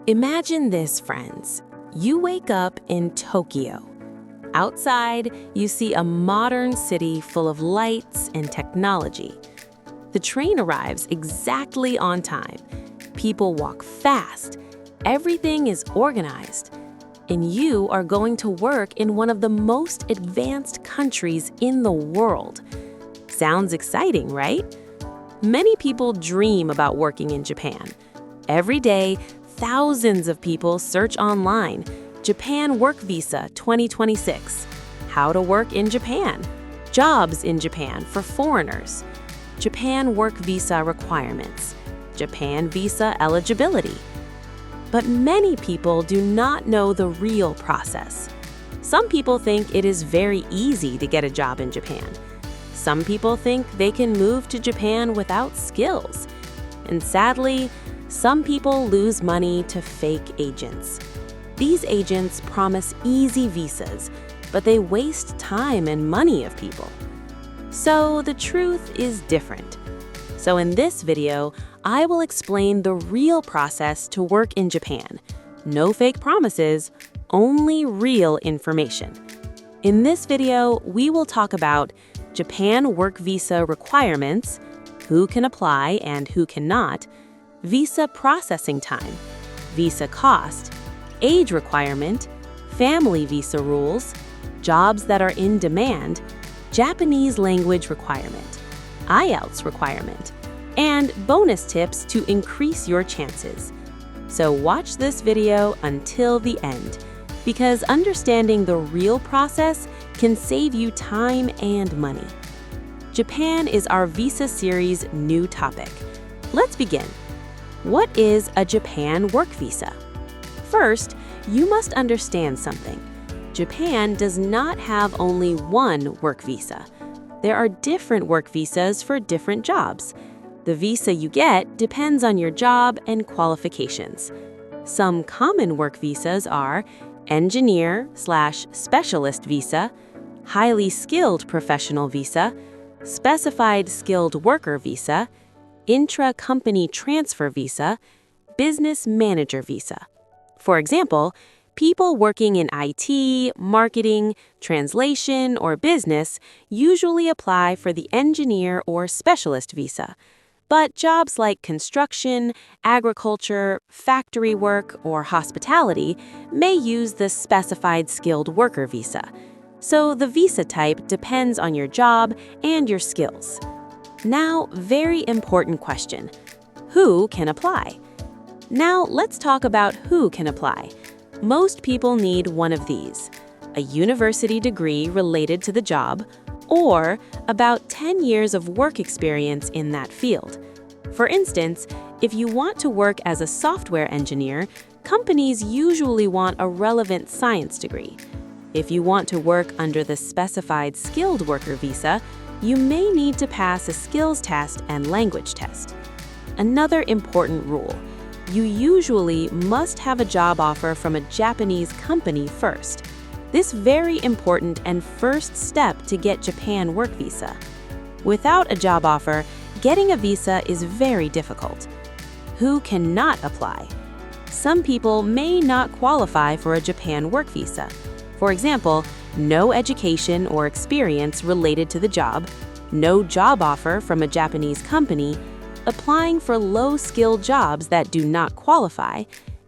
Imagine this, friends. You wake up in Tokyo. Outside, you see a modern city full of lights and technology. The train arrives exactly on time. People walk fast. Everything is organized. And you are going to work in one of the most advanced countries in the world. Sounds exciting, right? Many people dream about working in Japan. Every day, thousands of people search online, Japan Work Visa 2026, how to work in Japan, jobs in Japan for foreigners, Japan Work Visa requirements, Japan Visa eligibility. But many people do not know the real process. Some people think it is very easy to get a job in Japan. Some people think they can move to Japan without skills. And sadly, some people lose money to fake agents. These agents promise easy visas, but they waste time and money of people. So the truth is different. So in this video, I will explain the real process to work in Japan. No fake promises, only real information. In this video, we will talk about Japan Work Visa requirements, who can apply and who cannot, visa processing time, visa cost, age requirement, family visa rules, jobs that are in demand, Japanese language requirement, IELTS requirement, and bonus tips to increase your chances. So watch this video until the end, because understanding the real process can save you time and money. Japan is our visa series' new topic. Let's begin. What is a Japan Work Visa? First, you must understand something. Japan does not have only one work visa. There are different work visas for different jobs. The visa you get depends on your job and qualifications. Some common work visas are engineer/specialist visa, highly skilled professional visa, specified skilled worker visa, intra-company transfer visa, business manager visa. For example, people working in IT, marketing, translation, or business usually apply for the engineer or specialist visa. But jobs like construction, agriculture, factory work, or hospitality may use the specified skilled worker visa. So the visa type depends on your job and your skills. Now, very important question. Who can apply? Now, let's talk about who can apply. Most people need one of these: a university degree related to the job, or about 10 years of work experience in that field. For instance, if you want to work as a software engineer, companies usually want a relevant science degree. If you want to work under the specified skilled worker visa, you may need to pass a skills test and language test. Another important rule: you usually must have a job offer from a Japanese company first. This very important and first step to get Japan Work Visa. Without a job offer, getting a visa is very difficult. Who cannot apply? Some people may not qualify for a Japan Work Visa. For example, no education or experience related to the job, no job offer from a Japanese company, applying for low-skilled jobs that do not qualify,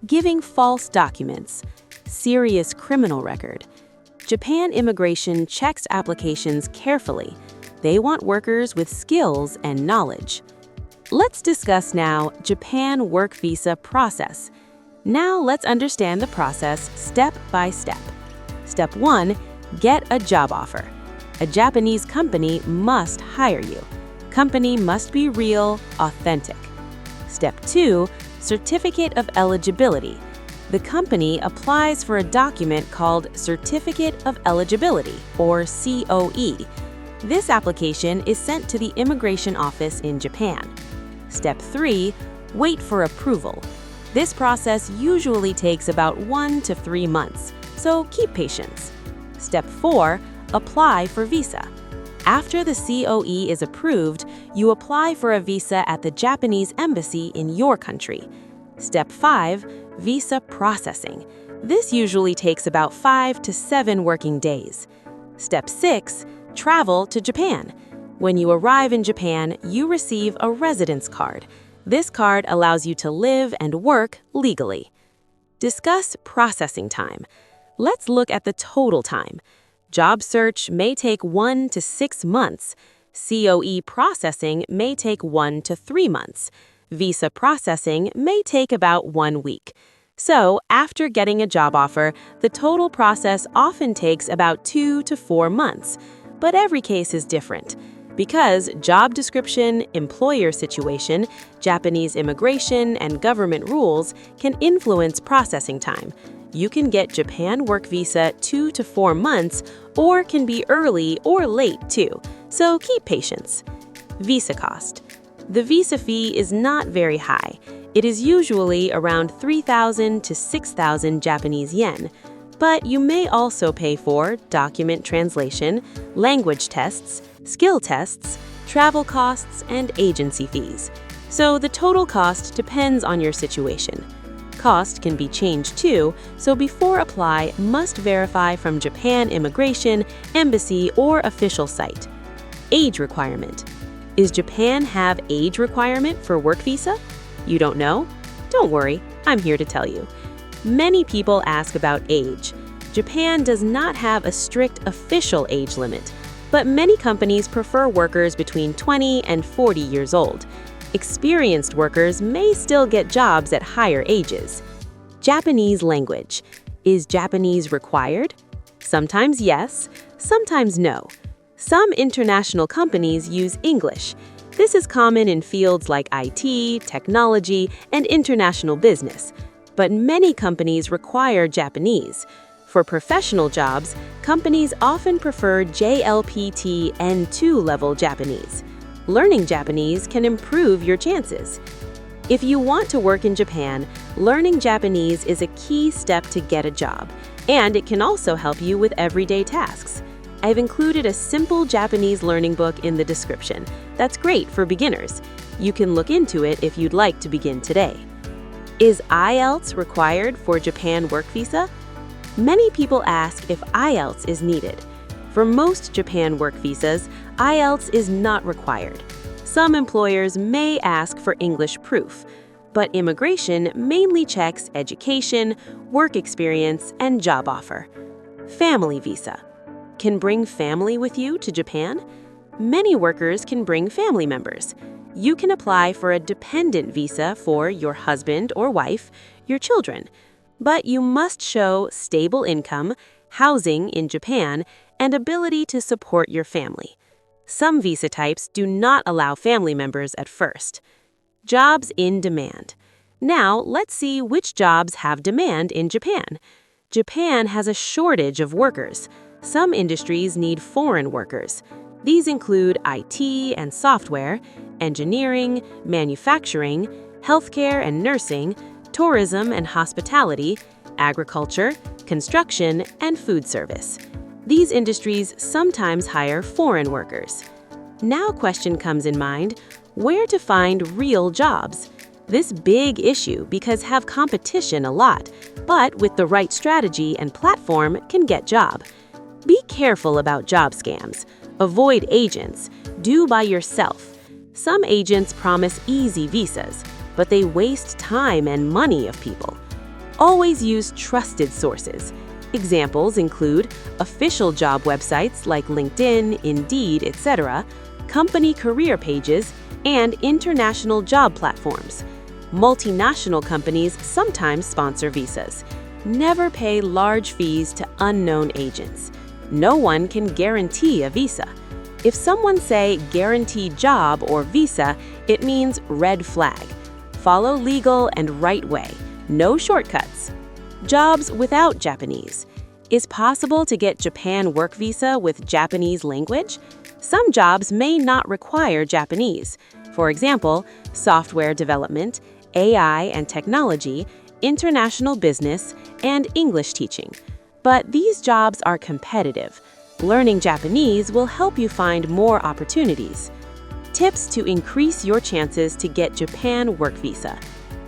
giving false documents, serious criminal record. Japan immigration checks applications carefully. They want workers with skills and knowledge. Let's discuss now Japan Work Visa process. Now let's understand the process step by step. Step 1, get a job offer. A Japanese company must hire you. Company must be real, authentic. Step 2, certificate of eligibility. The company applies for a document called Certificate of Eligibility, or COE. This application is sent to the immigration office in Japan. Step 3, wait for approval. This process usually takes about 1 to 3 months, so keep patience. Step 4, apply for visa. After the COE is approved, you apply for a visa at the Japanese embassy in your country. Step 5, visa processing. This usually takes about 5 to 7 working days. Step 6, travel to Japan. When you arrive in Japan, you receive a residence card. This card allows you to live and work legally. Discuss processing time. Let's look at the total time. Job search may take 1 to 6 months. COE processing may take 1 to 3 months. Visa processing may take about 1 week. So, after getting a job offer, the total process often takes about 2 to 4 months. But every case is different. Because job description, employer situation, Japanese immigration, and government rules can influence processing time. You can get Japan Work Visa 2 to 4 months, or can be early or late too, so keep patience. Visa cost. The visa fee is not very high. It is usually around 3,000 to 6,000 Japanese yen, but you may also pay for document translation, language tests, skill tests, travel costs, and agency fees. So the total cost depends on your situation. Cost can be changed too, so before apply, must verify from Japan Immigration, Embassy, or official site. Age requirement. Is Japan have age requirement for work visa? You don't know? Don't worry, I'm here to tell you. Many people ask about age. Japan does not have a strict official age limit, but many companies prefer workers between 20 and 40 years old. Experienced workers may still get jobs at higher ages. Japanese language. Is Japanese required? Sometimes yes, sometimes no. Some international companies use English. This is common in fields like IT, technology, and international business. But many companies require Japanese. For professional jobs, companies often prefer JLPT N2 level Japanese. Learning Japanese can improve your chances. If you want to work in Japan, learning Japanese is a key step to get a job, and it can also help you with everyday tasks. I've included a simple Japanese learning book in the description. That's great for beginners. You can look into it if you'd like to begin today. Is IELTS required for Japan Work Visa? Many people ask if IELTS is needed. For most Japan Work Visas, IELTS is not required. Some employers may ask for English proof, but immigration mainly checks education, work experience, and job offer. Family visa. Can bring family with you to Japan? Many workers can bring family members. You can apply for a dependent visa for your husband or wife, your children, but you must show stable income, housing in Japan, and ability to support your family. Some visa types do not allow family members at first. Jobs in demand. Now, let's see which jobs have demand in Japan. Japan has a shortage of workers. Some industries need foreign workers. These include IT and software, engineering, manufacturing, healthcare and nursing, tourism and hospitality, agriculture, construction, and food service. These industries sometimes hire foreign workers. Now question comes in mind, where to find real jobs? This big issue because have competition a lot, but with the right strategy and platform can get job. Be careful about job scams. Avoid agents. Do by yourself. Some agents promise easy visas, but they waste time and money of people. Always use trusted sources. Examples include official job websites like LinkedIn, Indeed, etc., company career pages, and international job platforms. Multinational companies sometimes sponsor visas. Never pay large fees to unknown agents. No one can guarantee a visa. If someone say guaranteed job or visa, it means red flag. Follow legal and right way. No shortcuts. Jobs without Japanese. Is possible to get Japan Work Visa with Japanese language? Some jobs may not require Japanese. For example, software development, AI and technology, international business, and English teaching. But these jobs are competitive. Learning Japanese will help you find more opportunities. Tips to increase your chances to get Japan Work Visa.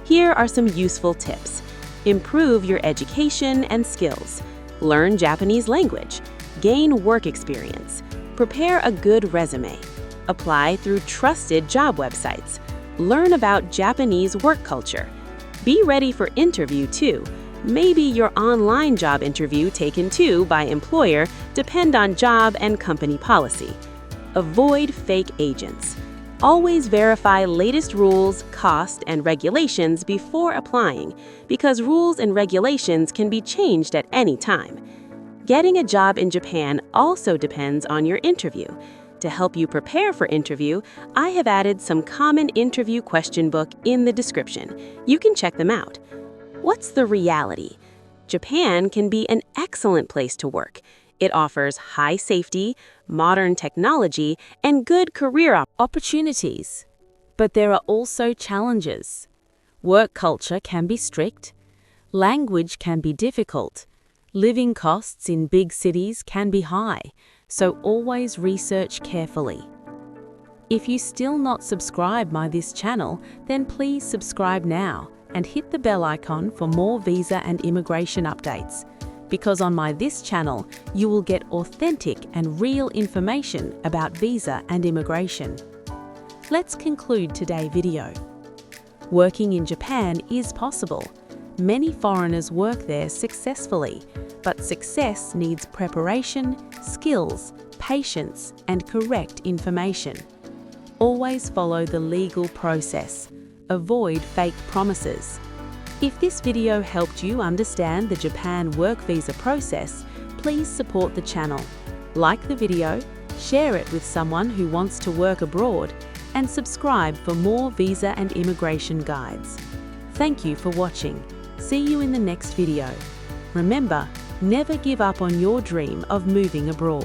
Here are some useful tips. Improve your education and skills. Learn Japanese language. Gain work experience. Prepare a good resume. Apply through trusted job websites. Learn about Japanese work culture. Be ready for interview too. Maybe your online job interview taken too by employer depend on job and company policy. Avoid fake agents. Always verify latest rules, cost, and regulations before applying, because rules and regulations can be changed at any time. Getting a job in Japan also depends on your interview. To help you prepare for interview, I have added some common interview question book in the description. You can check them out. What's the reality? Japan can be an excellent place to work. It offers high safety, modern technology, and good career opportunities. But there are also challenges. Work culture can be strict. Language can be difficult. Living costs in big cities can be high, so always research carefully. If you still not subscribe my this channel, then please subscribe now and hit the bell icon for more visa and immigration updates. Because on my this channel, you will get authentic and real information about visa and immigration. Let's conclude today's video. Working in Japan is possible. Many foreigners work there successfully, but success needs preparation, skills, patience, and correct information. Always follow the legal process. Avoid fake promises. If this video helped you understand the Japan work visa process, please support the channel. Like the video, share it with someone who wants to work abroad, and subscribe for more visa and immigration guides. Thank you for watching. See you in the next video. Remember, never give up on your dream of moving abroad.